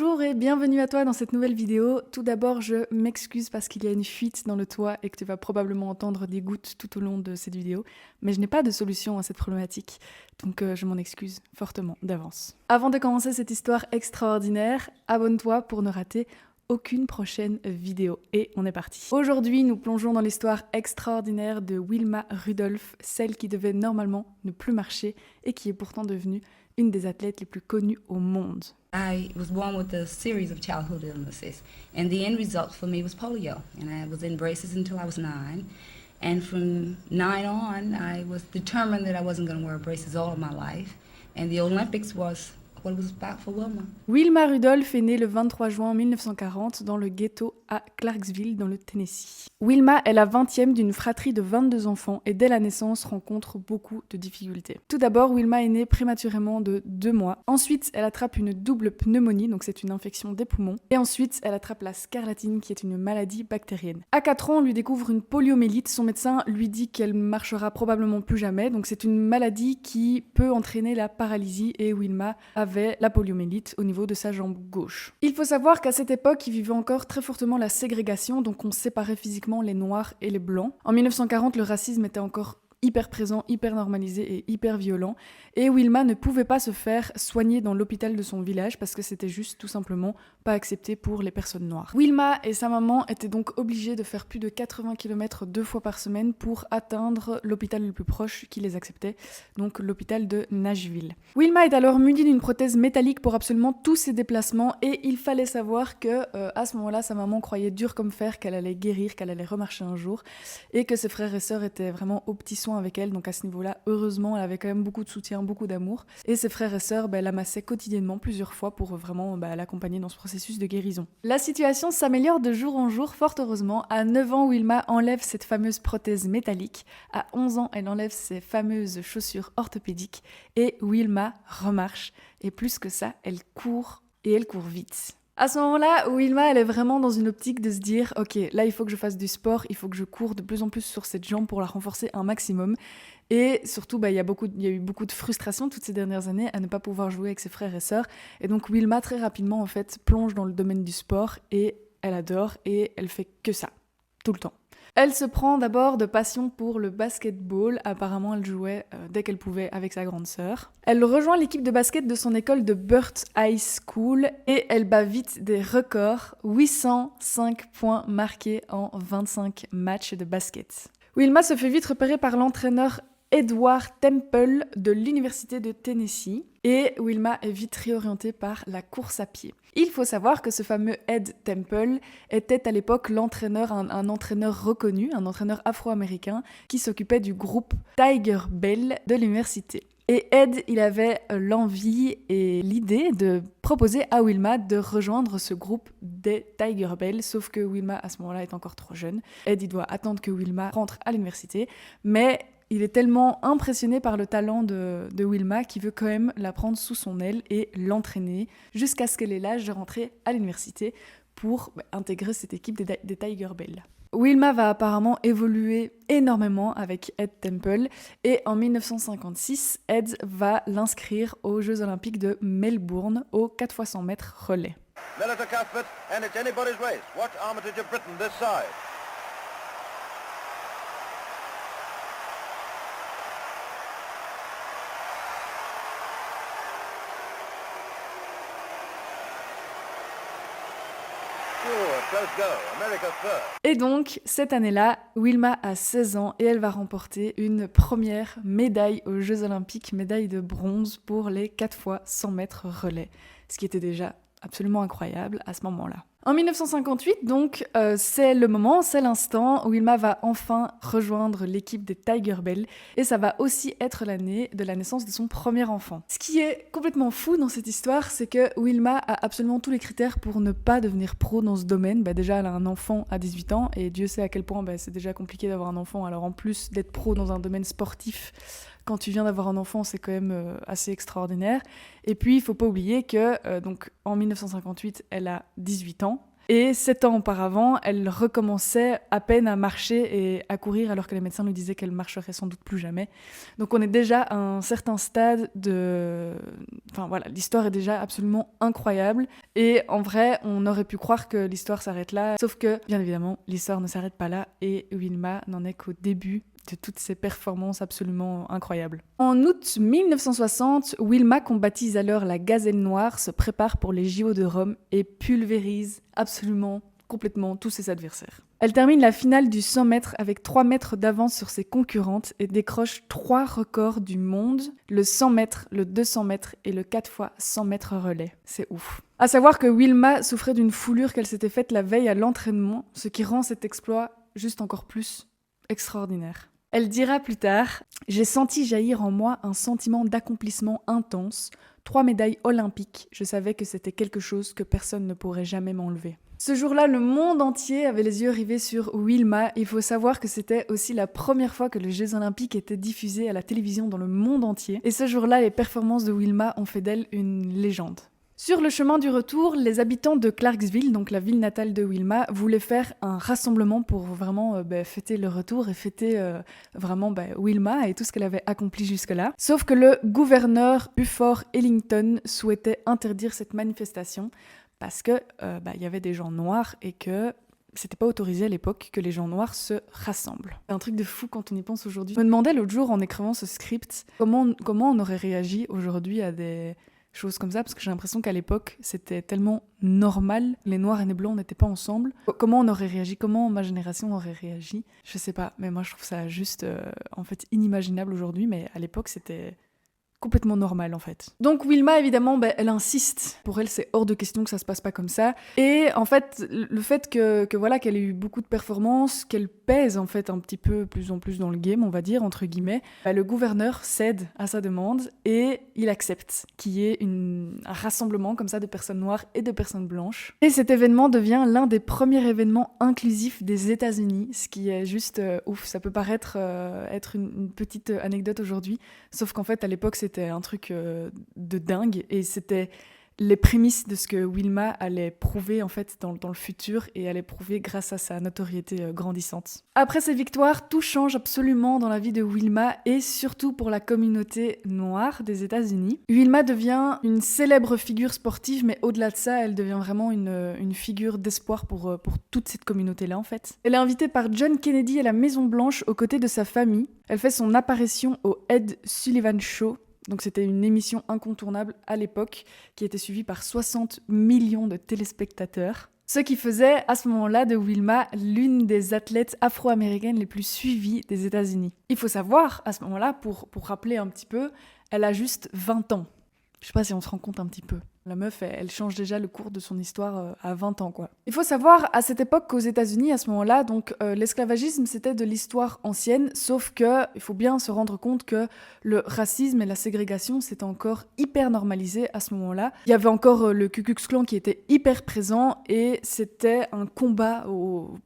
Bonjour et bienvenue à toi dans cette nouvelle vidéo. Tout d'abord, je m'excuse parce qu'il y a une fuite dans le toit et que tu vas probablement entendre des gouttes tout au long de cette vidéo. Mais je n'ai pas de solution à cette problématique, donc je m'en excuse fortement d'avance. Avant de commencer cette histoire extraordinaire, abonne-toi pour ne rater aucune prochaine vidéo. Et on est parti. Aujourd'hui, nous plongeons dans l'histoire extraordinaire de Wilma Rudolph, celle qui devait normalement ne plus marcher et qui est pourtant devenue une des athlètes les plus connues au monde. I was born with a series of childhood illnesses, and the end result for me was polio. And I was in braces until I was 9. And from 9 on, I was determined that I wasn't going to wear braces all of my life. And the Olympics was what it was about for Wilma. Wilma Rudolph est née le 23 juin 1940 dans le ghetto à Clarksville, dans le Tennessee. Wilma est la 20e d'une fratrie de 22 enfants et dès la naissance rencontre beaucoup de difficultés. Tout d'abord, Wilma est née prématurément de 2 mois. Ensuite, elle attrape une double pneumonie, donc c'est une infection des poumons. Et ensuite, elle attrape la scarlatine, qui est une maladie bactérienne. À 4 ans, on lui découvre une poliomyélite. Son médecin lui dit qu'elle marchera probablement plus jamais. Donc c'est une maladie qui peut entraîner la paralysie et Wilma avait la poliomyélite au niveau de sa jambe gauche. Il faut savoir qu'à cette époque, il vivait encore très fortement la ségrégation, donc on séparait physiquement les noirs et les blancs. En 1940, le racisme était encore hyper présent, hyper normalisé et hyper violent. Et Wilma ne pouvait pas se faire soigner dans l'hôpital de son village parce que c'était juste tout simplement pas accepté pour les personnes noires. Wilma et sa maman étaient donc obligées de faire plus de 80 km 2 fois par semaine pour atteindre l'hôpital le plus proche qui les acceptait, donc l'hôpital de Nashville. Wilma est alors munie d'une prothèse métallique pour absolument tous ses déplacements et il fallait savoir que à ce moment-là, sa maman croyait dur comme fer qu'elle allait guérir, qu'elle allait remarcher un jour et que ses frères et sœurs étaient vraiment aux petits soins avec elle, donc à ce niveau-là, heureusement, elle avait quand même beaucoup de soutien, beaucoup d'amour. Et ses frères et sœurs l'amassaient quotidiennement plusieurs fois pour vraiment l'accompagner dans ce processus de guérison. La situation s'améliore de jour en jour, fort heureusement. À 9 ans, Wilma enlève cette fameuse prothèse métallique. À 11 ans, elle enlève ses fameuses chaussures orthopédiques. Et Wilma remarche. Et plus que ça, elle court, et elle court vite. À ce moment-là, Wilma, elle est vraiment dans une optique de se dire « Ok, là, il faut que je fasse du sport, il faut que je cours de plus en plus sur cette jambe pour la renforcer un maximum. » Et surtout, il y a eu beaucoup de frustration toutes ces dernières années à ne pas pouvoir jouer avec ses frères et sœurs. Et donc, Wilma, très rapidement, en fait, plonge dans le domaine du sport et elle adore et elle fait que ça, tout le temps. Elle se prend d'abord de passion pour le basketball. Apparemment, elle jouait dès qu'elle pouvait avec sa grande sœur. Elle rejoint l'équipe de basket de son école de Burt High School et elle bat vite des records. 805 points marqués en 25 matchs de basket. Wilma se fait vite repérer par l'entraîneur Edward Temple de l'université de Tennessee et Wilma est vite réorientée par la course à pied. Il faut savoir que ce fameux Ed Temple était à l'époque l'entraîneur, un entraîneur reconnu, un entraîneur afro-américain qui s'occupait du groupe Tiger Bell de l'université. Et Ed, il avait l'envie et l'idée de proposer à Wilma de rejoindre ce groupe des Tiger Bell, sauf que Wilma à ce moment-là est encore trop jeune. Ed, il doit attendre que Wilma rentre à l'université, mais il est tellement impressionné par le talent de Wilma qu'il veut quand même la prendre sous son aile et l'entraîner jusqu'à ce qu'elle ait l'âge de rentrer à l'université pour intégrer cette équipe des Tiger Bell. Wilma va apparemment évoluer énormément avec Ed Temple et en 1956, Ed va l'inscrire aux Jeux Olympiques de Melbourne au 4x100 mètres relais. Militer Cuthbert, and it's anybody's race. Watch Armitage of Britain this side. Et donc, cette année-là, Wilma a 16 ans et elle va remporter une première médaille aux Jeux Olympiques, médaille de bronze pour les 4x100 mètres relais, ce qui était déjà absolument incroyable à ce moment-là. En 1958, donc, c'est le moment, c'est l'instant où Wilma va enfin rejoindre l'équipe des Tiger Bell et ça va aussi être l'année de la naissance de son premier enfant. Ce qui est complètement fou dans cette histoire, c'est que Wilma a absolument tous les critères pour ne pas devenir pro dans ce domaine. Déjà, elle a un enfant à 18 ans et Dieu sait à quel point c'est déjà compliqué d'avoir un enfant. Alors en plus d'être pro dans un domaine sportif, quand tu viens d'avoir un enfant, c'est quand même assez extraordinaire. Et puis, il faut pas oublier que donc en 1958, elle a 18 ans. Et 7 ans auparavant, elle recommençait à peine à marcher et à courir alors que les médecins lui disaient qu'elle marcherait sans doute plus jamais. Donc on est déjà à un certain stade de... Enfin voilà, l'histoire est déjà absolument incroyable. Et en vrai, on aurait pu croire que l'histoire s'arrête là. Sauf que, bien évidemment, l'histoire ne s'arrête pas là et Wilma n'en est qu'au début de toutes ces performances absolument incroyables. En août 1960, Wilma, qu'on baptise alors la Gazelle Noire, se prépare pour les JO de Rome et pulvérise absolument, complètement tous ses adversaires. Elle termine la finale du 100 mètres avec 3 mètres d'avance sur ses concurrentes et décroche 3 records du monde, le 100 mètres, le 200 mètres et le 4 x 100 mètres relais. C'est ouf. À savoir que Wilma souffrait d'une foulure qu'elle s'était faite la veille à l'entraînement, ce qui rend cet exploit juste encore plus extraordinaire. Elle dira plus tard « J'ai senti jaillir en moi un sentiment d'accomplissement intense, 3 médailles olympiques, je savais que c'était quelque chose que personne ne pourrait jamais m'enlever. » Ce jour-là, le monde entier avait les yeux rivés sur Wilma. Il faut savoir que c'était aussi la première fois que les Jeux Olympiques étaient diffusés à la télévision dans le monde entier. Et ce jour-là, les performances de Wilma ont fait d'elle une légende. Sur le chemin du retour, les habitants de Clarksville, donc la ville natale de Wilma, voulaient faire un rassemblement pour vraiment fêter le retour et fêter vraiment Wilma et tout ce qu'elle avait accompli jusque-là. Sauf que le gouverneur Buford Ellington souhaitait interdire cette manifestation parce que y avait des gens noirs et que c'était pas autorisé à l'époque que les gens noirs se rassemblent. C'est un truc de fou quand on y pense aujourd'hui. Je me demandais l'autre jour en écrivant ce script comment on aurait réagi aujourd'hui à des choses comme ça, parce que j'ai l'impression qu'à l'époque, c'était tellement normal. Les noirs et les blancs n'étaient pas ensemble. Comment on aurait réagi? Comment ma génération aurait réagi? Je sais pas, mais moi je trouve ça juste en fait inimaginable aujourd'hui, mais à l'époque c'était complètement normal en fait. Donc Wilma évidemment, elle insiste. Pour elle, c'est hors de question que ça se passe pas comme ça. Et en fait, le fait que voilà, qu'elle ait eu beaucoup de performances, qu'elle pèse en fait un petit peu plus en plus dans le game, on va dire entre guillemets, le gouverneur cède à sa demande et il accepte qu'il y ait un rassemblement comme ça de personnes noires et de personnes blanches. Et cet événement devient l'un des premiers événements inclusifs des États-Unis, ce qui est juste ouf. Ça peut paraître être une petite anecdote aujourd'hui, sauf qu'en fait à l'époque c'était un truc de dingue et c'était les prémices de ce que Wilma allait prouver en fait dans le futur et allait prouver grâce à sa notoriété grandissante. Après ces victoires, tout change absolument dans la vie de Wilma et surtout pour la communauté noire des États-Unis. Wilma devient une célèbre figure sportive, mais au-delà de ça, elle devient vraiment une figure d'espoir pour toute cette communauté-là en fait. Elle est invitée par John Kennedy à la Maison-Blanche aux côtés de sa famille. Elle fait son apparition au Ed Sullivan Show. Donc c'était une émission incontournable à l'époque qui était suivie par 60 millions de téléspectateurs. Ce qui faisait à ce moment-là de Wilma l'une des athlètes afro-américaines les plus suivies des États-Unis. Il faut savoir, à ce moment-là, pour rappeler un petit peu, elle a juste 20 ans. Je sais pas si on se rend compte un petit peu. La meuf, elle change déjà le cours de son histoire à 20 ans, quoi. Il faut savoir, à cette époque, qu'aux États-Unis, à ce moment-là, donc l'esclavagisme, c'était de l'histoire ancienne, sauf que il faut bien se rendre compte que le racisme et la ségrégation, c'était encore hyper normalisé à ce moment-là. Il y avait encore le Ku Klux Klan qui était hyper présent, et c'était un combat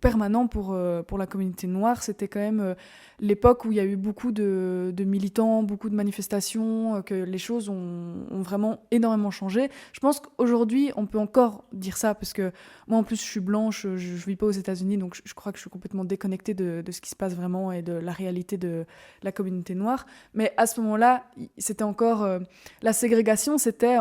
permanent pour la communauté noire. C'était quand même l'époque où il y a eu beaucoup de militants, beaucoup de manifestations, que les choses ont vraiment énormément changé. Je pense qu'aujourd'hui, on peut encore dire ça, parce que moi, en plus, je suis blanche, je vis pas aux États-Unis, donc je crois que je suis complètement déconnectée de ce qui se passe vraiment et de la réalité de la communauté noire. Mais à ce moment-là, c'était encore... la ségrégation, c'était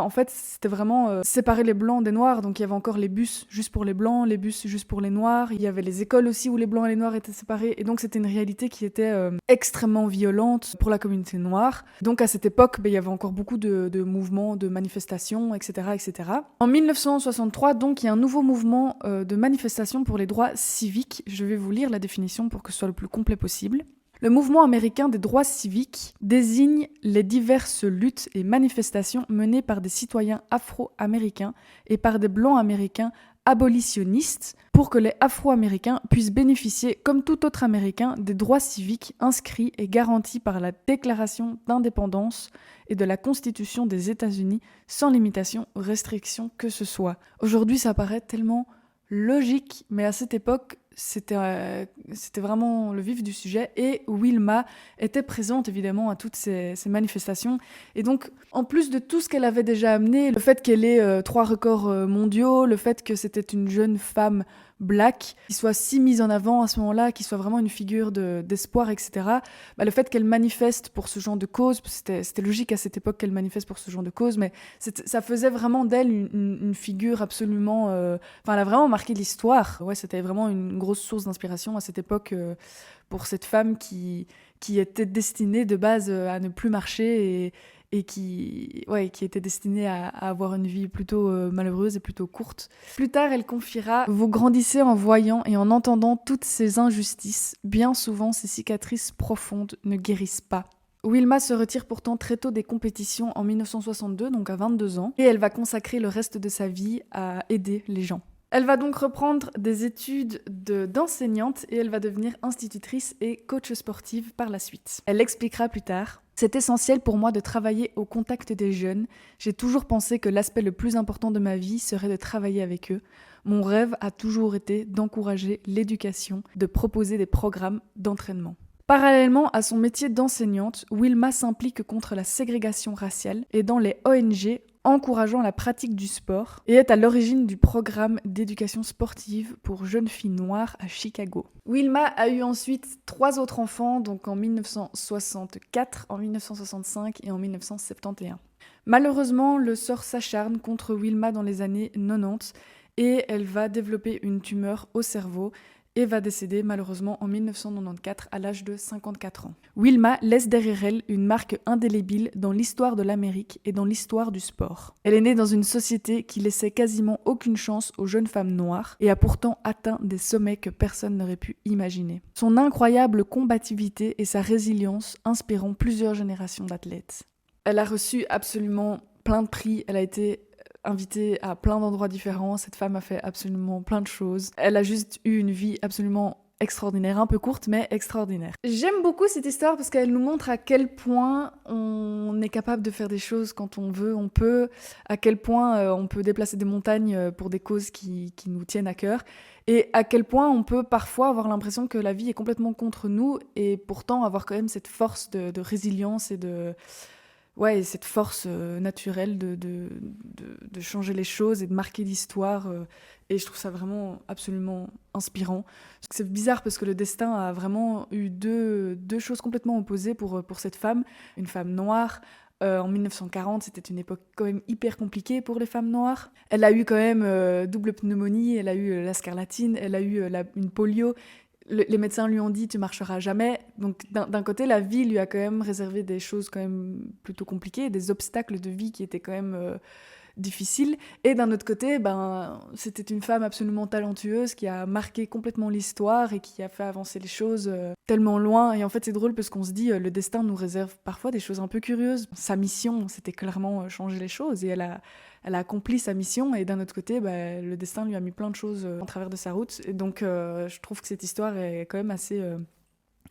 vraiment séparer les blancs des noirs. Donc il y avait encore les bus juste pour les blancs, les bus juste pour les noirs. Il y avait les écoles aussi où les blancs et les noirs étaient séparés. Et donc c'était une réalité qui était extrêmement violente pour la communauté noire. Donc à cette époque, il y avait encore beaucoup de mouvements, de manifestations, etc. etc. En 1963, donc, il y a un nouveau mouvement de manifestation pour les droits civiques. Je vais vous lire la définition pour que ce soit le plus complet possible. Le mouvement américain des droits civiques désigne les diverses luttes et manifestations menées par des citoyens afro-américains et par des blancs américains abolitionnistes pour que les Afro-Américains puissent bénéficier, comme tout autre Américain, des droits civiques inscrits et garantis par la Déclaration d'indépendance et de la Constitution des États-Unis, sans limitation ou restriction que ce soit. Aujourd'hui, ça paraît tellement logique, mais à cette époque, c'était vraiment le vif du sujet. Et Wilma était présente évidemment à toutes ces manifestations. Et donc, en plus de tout ce qu'elle avait déjà amené, le fait qu'elle ait 3 records mondiaux, le fait que c'était une jeune femme black, qui soit si mise en avant à ce moment-là, qui soit vraiment une figure d'espoir, etc. Le fait qu'elle manifeste pour ce genre de cause, c'était logique à cette époque qu'elle manifeste pour ce genre de cause, mais ça faisait vraiment d'elle une figure absolument... elle a vraiment marqué l'histoire. Ouais, c'était vraiment une grosse source d'inspiration à cette époque pour cette femme qui était destinée de base à ne plus marcher et qui était destinée à avoir une vie plutôt malheureuse et plutôt courte. Plus tard, elle confiera « Vous grandissez en voyant et en entendant toutes ces injustices. Bien souvent, ces cicatrices profondes ne guérissent pas. » Wilma se retire pourtant très tôt des compétitions en 1962, donc à 22 ans, et elle va consacrer le reste de sa vie à aider les gens. Elle va donc reprendre des études d'enseignante et elle va devenir institutrice et coach sportive par la suite. Elle expliquera plus tard « C'est essentiel pour moi de travailler au contact des jeunes. J'ai toujours pensé que l'aspect le plus important de ma vie serait de travailler avec eux. Mon rêve a toujours été d'encourager l'éducation, de proposer des programmes d'entraînement. » Parallèlement à son métier d'enseignante, Wilma s'implique contre la ségrégation raciale et dans les ONG encourageant la pratique du sport et est à l'origine du programme d'éducation sportive pour jeunes filles noires à Chicago. Wilma a eu ensuite 3 autres enfants, donc en 1964, en 1965 et en 1971. Malheureusement, le sort s'acharne contre Wilma dans les années 90 et elle va développer une tumeur au cerveau et va décéder malheureusement en 1994 à l'âge de 54 ans. Wilma laisse derrière elle une marque indélébile dans l'histoire de l'Amérique et dans l'histoire du sport. Elle est née dans une société qui laissait quasiment aucune chance aux jeunes femmes noires et a pourtant atteint des sommets que personne n'aurait pu imaginer. Son incroyable combativité et sa résilience inspireront plusieurs générations d'athlètes. Elle a reçu absolument plein de prix, elle a été invitée à plein d'endroits différents, cette femme a fait absolument plein de choses. Elle a juste eu une vie absolument extraordinaire, un peu courte mais extraordinaire. J'aime beaucoup cette histoire parce qu'elle nous montre à quel point on est capable de faire des choses quand on veut, on peut, à quel point on peut déplacer des montagnes pour des causes qui nous tiennent à cœur et à quel point on peut parfois avoir l'impression que la vie est complètement contre nous et pourtant avoir quand même cette force de résilience et et cette force naturelle de changer les choses et de marquer l'histoire. Et je trouve ça vraiment absolument inspirant. C'est bizarre parce que le destin a vraiment eu deux choses complètement opposées pour cette femme. Une femme noire. En 1940, c'était une époque quand même hyper compliquée pour les femmes noires. Elle a eu quand même double pneumonie, elle a eu la scarlatine, elle a eu une polio. Les médecins lui ont dit « tu marcheras jamais ». Donc d'un côté, la vie lui a quand même réservé des choses quand même plutôt compliquées, des obstacles de vie qui étaient quand même difficiles. Et d'un autre côté, c'était une femme absolument talentueuse qui a marqué complètement l'histoire et qui a fait avancer les choses tellement loin. Et en fait, c'est drôle parce qu'on se dit le destin nous réserve parfois des choses un peu curieuses. Sa mission, c'était clairement changer les choses et elle a accompli sa mission et d'un autre côté, le destin lui a mis plein de choses en travers de sa route. Et donc, je trouve que cette histoire est quand même assez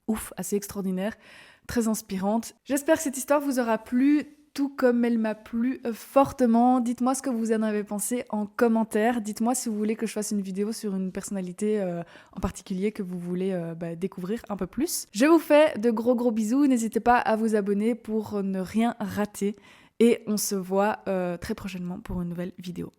ouf, assez extraordinaire, très inspirante. J'espère que cette histoire vous aura plu, tout comme elle m'a plu fortement. Dites-moi ce que vous en avez pensé en commentaire. Dites-moi si vous voulez que je fasse une vidéo sur une personnalité en particulier que vous voulez découvrir un peu plus. Je vous fais de gros bisous. N'hésitez pas à vous abonner pour ne rien rater. Et on se voit très prochainement pour une nouvelle vidéo.